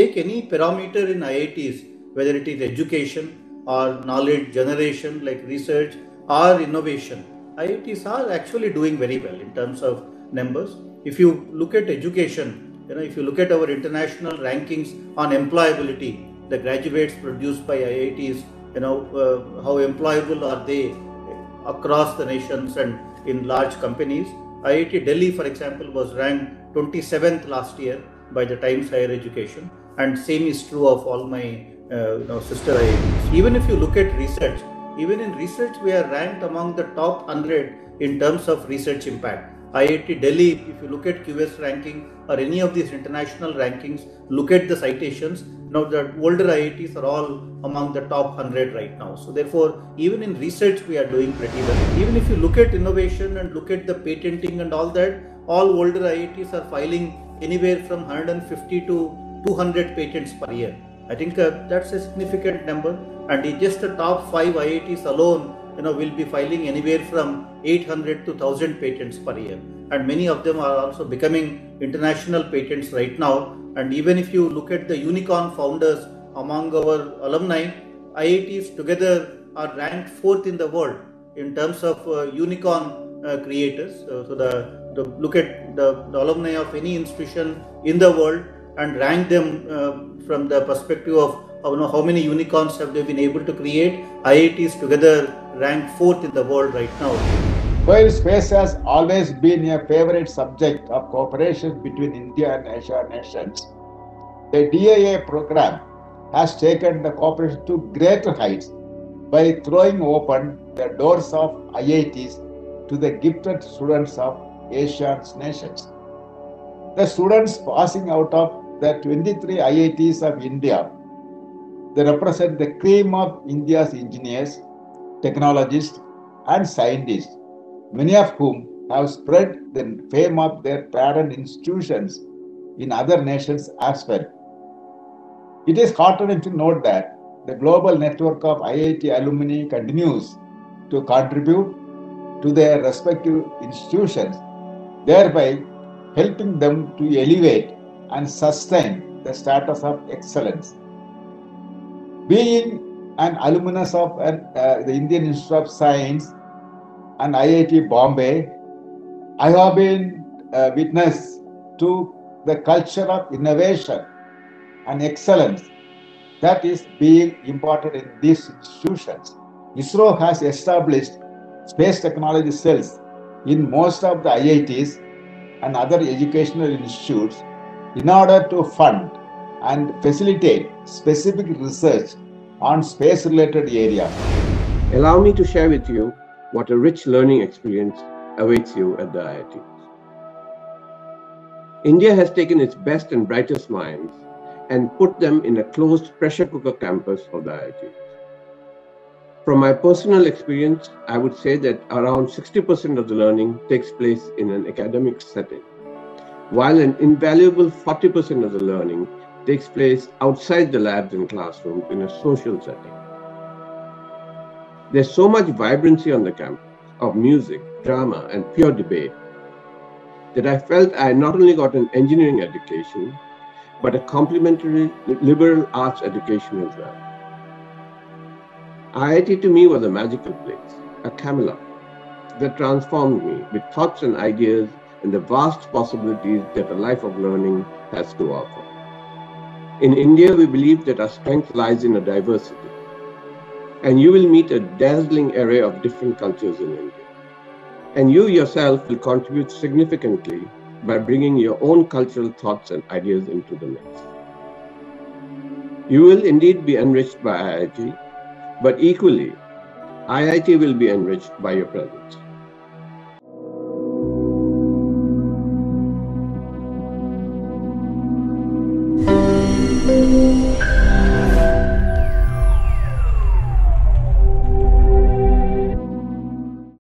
take any parameter in IITs, whether it is education or knowledge generation like research or innovation, IITs are actually doing very well in terms of numbers. If you look at education, if you look at our international rankings on employability, the graduates produced by IITs, how employable are they across the nations and in large companies. IIT Delhi, for example, was ranked 27th last year by the Times Higher Education, and same is true of all my sister IITs. Even if you look at research, even in research we are ranked among the top 100 in terms of research impact. IIT Delhi, if you look at QS ranking or any of these international rankings, look at the citations. Now the older IITs are all among the top 100 right now. So therefore, even in research we are doing pretty well. Even if you look at innovation and look at the patenting and all that, all older IITs are filing anywhere from 150 to 200 patents per year. I think that's a significant number, and just the top 5 IITs alone will be filing anywhere from 800 to 1000 patents per year, and many of them are also becoming international patents right now. And even if you look at the unicorn founders among our alumni, IITs together are ranked 4th in the world in terms of unicorn creators. So look at the alumni of any institution in the world and rank them from the perspective of how many unicorns have they been able to create. IITs together rank 4th in the world right now. While space has always been a favorite subject of cooperation between India and Asian nations, the DIA program has taken the cooperation to greater heights by throwing open the doors of IITs to the gifted students of Asian nations. The students passing out of the 23 IITs of India, they represent the cream of India's engineers, technologists, and scientists, many of whom have spread the fame of their parent institutions in other nations as well. It is heartening to note that the global network of IIT alumni continues to contribute to their respective institutions, thereby helping them to elevate and sustain the status of excellence. Being an alumnus of the Indian Institute of Science and IIT Bombay, I have been witness to the culture of innovation and excellence that is being imparted in these institutions. ISRO has established space technology cells in most of the IITs and other educational institutes in order to fund and facilitate specific research on space-related areas. Allow me to share with you what a rich learning experience awaits you at the IITs. India has taken its best and brightest minds and put them in a closed pressure cooker campus of the IITs. From my personal experience, I would say that around 60% of the learning takes place in an academic setting, while an invaluable 40% of the learning takes place outside the labs and classrooms in a social setting. There's so much vibrancy on the campus of music, drama, and pure debate that I felt I not only got an engineering education, but a complementary liberal arts education as well. IIT to me was a magical place, a Camelot that transformed me with thoughts and ideas and the vast possibilities that a life of learning has to offer. In India, we believe that our strength lies in a diversity, and you will meet a dazzling array of different cultures in India. And you yourself will contribute significantly by bringing your own cultural thoughts and ideas into the mix. You will indeed be enriched by IIT, but equally, IIT will be enriched by your presence.